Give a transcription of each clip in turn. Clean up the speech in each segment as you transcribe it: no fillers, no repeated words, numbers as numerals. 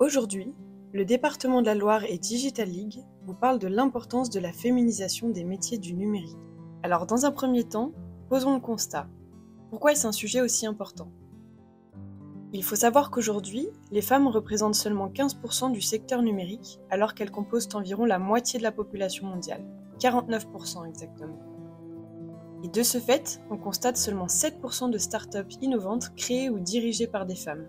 Aujourd'hui, le département de la Loire et Digital League vous parle de l'importance de la féminisation des métiers du numérique. Alors dans un premier temps, posons le constat. Pourquoi est-ce un sujet aussi important ? Il faut savoir qu'aujourd'hui, les femmes représentent seulement 15% du secteur numérique, alors qu'elles composent environ la moitié de la population mondiale, 49% exactement. Et de ce fait, on constate seulement 7% de startups innovantes créées ou dirigées par des femmes.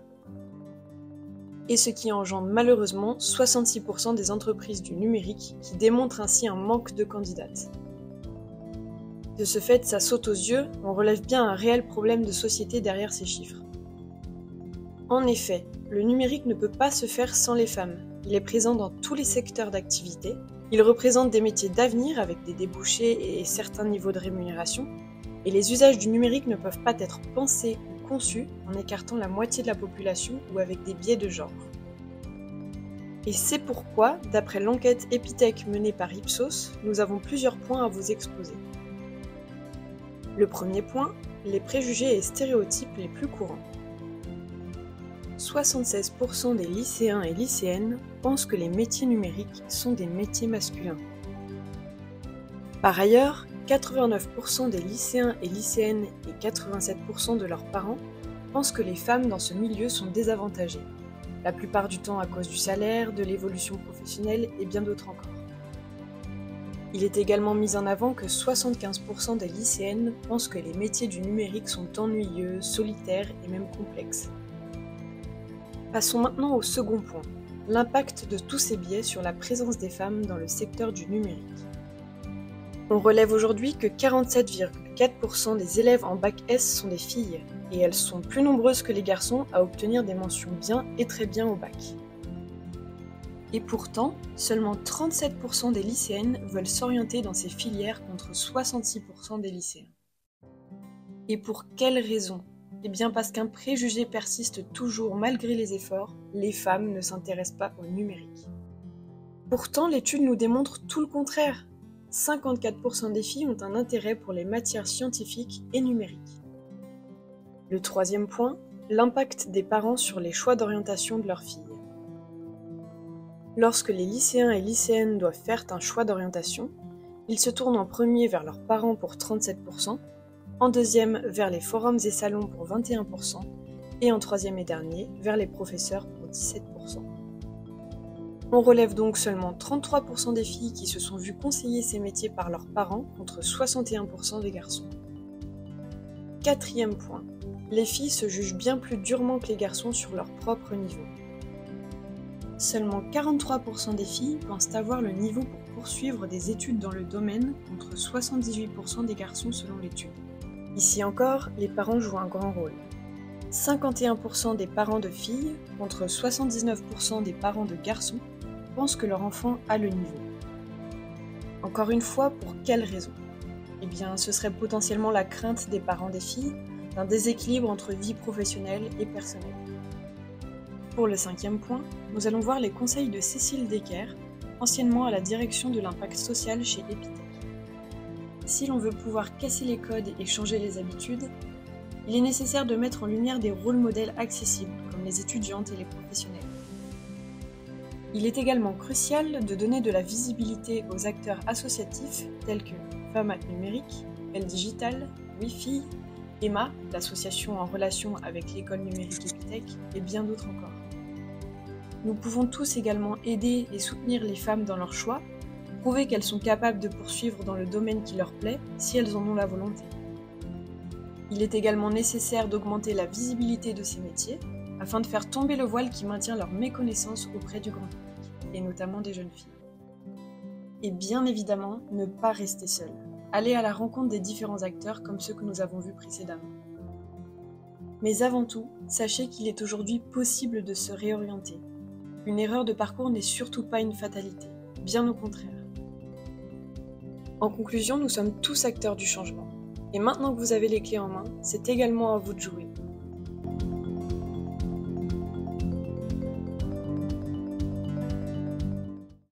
Et ce qui engendre malheureusement 66% des entreprises du numérique qui démontrent ainsi un manque de candidates. De ce fait, ça saute aux yeux, on relève bien un réel problème de société derrière ces chiffres. En effet, le numérique ne peut pas se faire sans les femmes. Il est présent dans tous les secteurs d'activité. Il représente des métiers d'avenir avec des débouchés et certains niveaux de rémunération. Et les usages du numérique ne peuvent pas être pensés ou conçus en écartant la moitié de la population ou avec des biais de genre. Et c'est pourquoi, d'après l'enquête Epitech menée par Ipsos, nous avons plusieurs points à vous exposer. Le premier point, les préjugés et stéréotypes les plus courants. 76% des lycéens et lycéennes pensent que les métiers numériques sont des métiers masculins. Par ailleurs, 89% des lycéens et lycéennes et 87% de leurs parents pensent que les femmes dans ce milieu sont désavantagées, la plupart du temps à cause du salaire, de l'évolution professionnelle et bien d'autres encore. Il est également mis en avant que 75% des lycéennes pensent que les métiers du numérique sont ennuyeux, solitaires et même complexes. Passons maintenant au second point, l'impact de tous ces biais sur la présence des femmes dans le secteur du numérique. On relève aujourd'hui que 47,4% des élèves en bac S sont des filles, et elles sont plus nombreuses que les garçons à obtenir des mentions bien et très bien au bac. Et pourtant, seulement 37% des lycéennes veulent s'orienter dans ces filières contre 66% des lycéens. Et pour quelles raisons ? Eh bien parce qu'un préjugé persiste toujours malgré les efforts, les femmes ne s'intéressent pas au numérique. Pourtant, l'étude nous démontre tout le contraire. 54% des filles ont un intérêt pour les matières scientifiques et numériques. Le troisième point, l'impact des parents sur les choix d'orientation de leurs filles. Lorsque les lycéens et lycéennes doivent faire un choix d'orientation, ils se tournent en premier vers leurs parents pour 37%, en deuxième vers les forums et salons pour 21%, et en troisième et dernier vers les professeurs pour 17%. On relève donc seulement 33% des filles qui se sont vues conseiller ces métiers par leurs parents contre 61% des garçons. Quatrième point, les filles se jugent bien plus durement que les garçons sur leur propre niveau. Seulement 43% des filles pensent avoir le niveau pour poursuivre des études dans le domaine contre 78% des garçons selon l'étude. Ici encore, les parents jouent un grand rôle. 51% des parents de filles contre 79% des parents de garçons pensent que leur enfant a le niveau. Encore une fois, pour quelle raison ? Eh bien, ce serait potentiellement la crainte des parents des filles d'un déséquilibre entre vie professionnelle et personnelle. Pour le cinquième point, nous allons voir les conseils de Cécile Decker, anciennement à la direction de l'impact social chez Epitech. Si l'on veut pouvoir casser les codes et changer les habitudes, il est nécessaire de mettre en lumière des rôles modèles accessibles, comme les étudiantes et les professionnels. Il est également crucial de donner de la visibilité aux acteurs associatifs tels que Femmes Numérique, Elle Digital, Wi-Fi, Emma, l'association en relation avec l'école numérique Epitech, et bien d'autres encore. Nous pouvons tous également aider et soutenir les femmes dans leurs choix, prouver qu'elles sont capables de poursuivre dans le domaine qui leur plaît si elles en ont la volonté. Il est également nécessaire d'augmenter la visibilité de ces métiers afin de faire tomber le voile qui maintient leur méconnaissance auprès du grand public, et notamment des jeunes filles. Et bien évidemment, ne pas rester seul. Aller à la rencontre des différents acteurs comme ceux que nous avons vus précédemment. Mais avant tout, sachez qu'il est aujourd'hui possible de se réorienter. Une erreur de parcours n'est surtout pas une fatalité, bien au contraire. En conclusion, nous sommes tous acteurs du changement. Et maintenant que vous avez les clés en main, c'est également à vous de jouer.